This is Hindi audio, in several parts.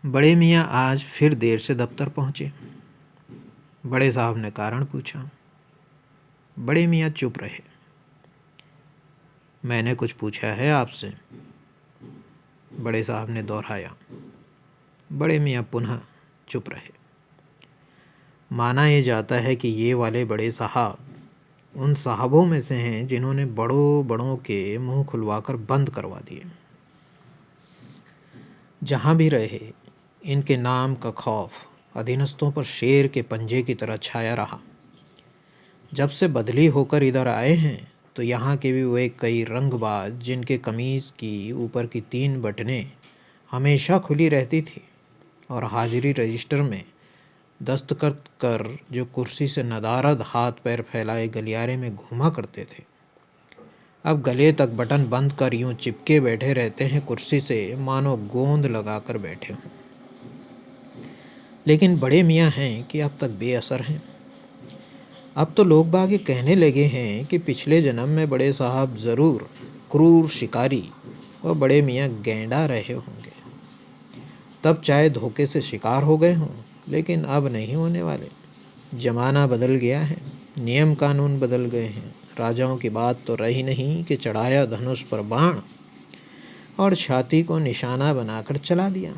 बड़े मियाँ आज फिर देर से दफ्तर पहुँचे। बड़े साहब ने कारण पूछा। बड़े मियाँ चुप रहे। मैंने कुछ पूछा है आपसे? बड़े साहब ने दोहराया। बड़े मियाँ पुनः चुप रहे। माना ये जाता है कि ये वाले बड़े साहब उन साहबों में से हैं जिन्होंने बड़ों बड़ों के मुंह खुलवाकर बंद करवा दिए। जहाँ भी रहे इनके नाम का खौफ अधीनस्थों पर शेर के पंजे की तरह छाया रहा। जब से बदली होकर इधर आए हैं तो यहाँ के भी वे कई रंगबाज जिनके कमीज़ की ऊपर की 3 बटनें हमेशा खुली रहती थी और हाजिरी रजिस्टर में दस्तखत कर जो कुर्सी से नदारद हाथ पैर फैलाए गलियारे में घूमा करते थे, अब गले तक बटन बंद कर यूं चिपके बैठे रहते हैं कुर्सी से मानो गोंद लगाकर बैठे हों। लेकिन बड़े मियाँ हैं कि अब तक बेअसर हैं। अब तो लोग बाग ये कहने लगे हैं कि पिछले जन्म में बड़े साहब ज़रूर क्रूर शिकारी व बड़े मियाँ गैंडा रहे होंगे। तब चाहे धोखे से शिकार हो गए हों, लेकिन अब नहीं होने वाले। ज़माना बदल गया है, नियम कानून बदल गए हैं। राजाओं की बात तो रही नहीं कि चढ़ाया धनुष पर बाण और छाती को निशाना बनाकर चला दिया।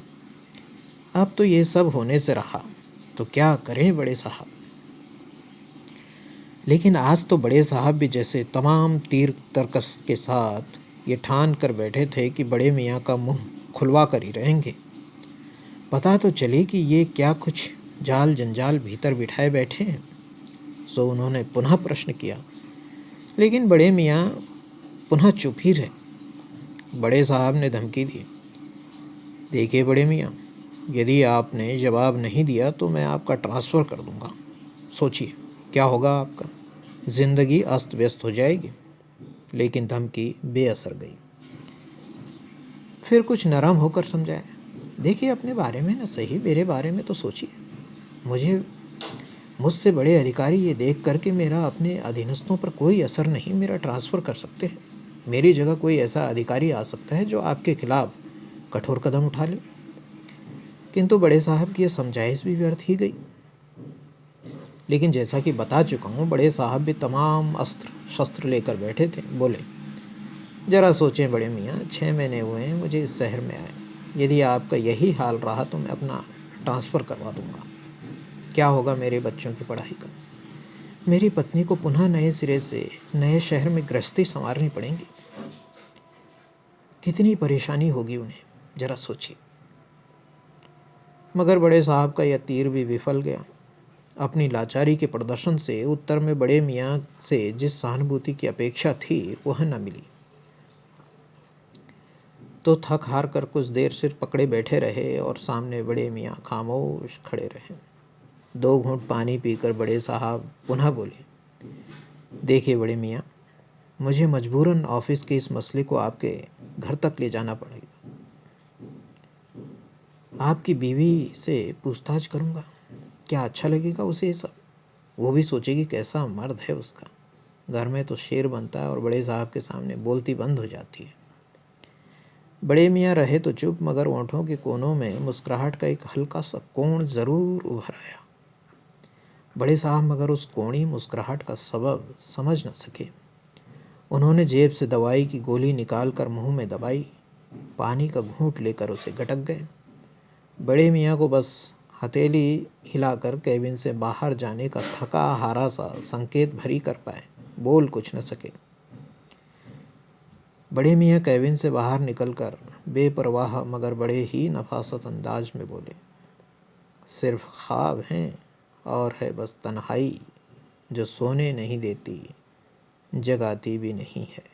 अब तो ये सब होने से रहा, तो क्या करें बड़े साहब। लेकिन आज तो बड़े साहब भी जैसे तमाम तीर तर्कस के साथ ये ठान कर बैठे थे कि बड़े मियाँ का मुंह खुलवा कर ही रहेंगे। पता तो चले कि ये क्या कुछ जाल जंजाल भीतर बिठाए बैठे हैं। सो उन्होंने पुनः प्रश्न किया, लेकिन बड़े मियाँ पुनः चुप ही रहे। बड़े साहब ने धमकी दी, देखिए बड़े मियाँ, यदि आपने जवाब नहीं दिया तो मैं आपका ट्रांसफ़र कर दूंगा। सोचिए क्या होगा आपका, ज़िंदगी अस्त व्यस्त हो जाएगी। लेकिन धमकी बेअसर गई। फिर कुछ नरम होकर समझाया, देखिए अपने बारे में न सही, मेरे बारे में तो सोचिए। मुझसे बड़े अधिकारी ये देख कर के मेरा अपने अधीनस्थों पर कोई असर नहीं, मेरा ट्रांसफ़र कर सकते हैं। मेरी जगह कोई ऐसा अधिकारी आ सकता है जो आपके खिलाफ़ कठोर कदम उठा ले। किंतु बड़े साहब की यह समझाइश भी व्यर्थ ही गई। लेकिन जैसा कि बता चुका हूँ, बड़े साहब भी तमाम अस्त्र शस्त्र लेकर बैठे थे। बोले, ज़रा सोचें बड़े मियाँ, 6 महीने हुए हैं मुझे इस शहर में आए। यदि आपका यही हाल रहा तो मैं अपना ट्रांसफ़र करवा दूँगा। क्या होगा मेरे बच्चों की पढ़ाई का? मेरी पत्नी को पुनः नए सिरे से नए शहर में गृहस्थी संवारनी पड़ेगी। कितनी परेशानी होगी उन्हें, ज़रा सोचिए। मगर बड़े साहब का यह तीर भी विफल गया। अपनी लाचारी के प्रदर्शन से उत्तर में बड़े मियाँ से जिस सहानुभूति की अपेक्षा थी वह न मिली। तो थक हार कर कुछ देर सिर पकड़े बैठे रहे और सामने बड़े मियाँ खामोश खड़े रहे। 2 घूंट पानी पीकर बड़े साहब पुनः बोले, देखिए बड़े मियाँ, मुझे मजबूरन ऑफिस के इस मसले को आपके घर तक ले जाना पड़ेगा। आपकी बीवी से पूछताछ करूँगा, क्या अच्छा लगेगा उसे ये सब? वो भी सोचेगी कैसा मर्द है उसका। घर में तो शेर बनता है और बड़े साहब के सामने बोलती बंद हो जाती है। बड़े मियाँ रहे तो चुप, मगर ओंठों के कोनों में मुस्कुराहट का एक हल्का सा कोण ज़रूर उभर आया। बड़े साहब मगर उस कोणी मुस्कुराहट का सबब समझ न सके। उन्होंने जेब से दवाई की गोली निकाल कर मुँह में दबाई, पानी का घूंट लेकर उसे गटक गए। बड़े मियाँ को बस हथेली हिलाकर कैबिन से बाहर जाने का थका हारा सा संकेत भरी कर पाए, बोल कुछ न सके। बड़े मियाँ कैबिन से बाहर निकलकर बेपरवाह मगर बड़े ही नफासत अंदाज में बोले, सिर्फ ख्वाब हैं और है बस तन्हाई, जो सोने नहीं देती, जगाती भी नहीं है।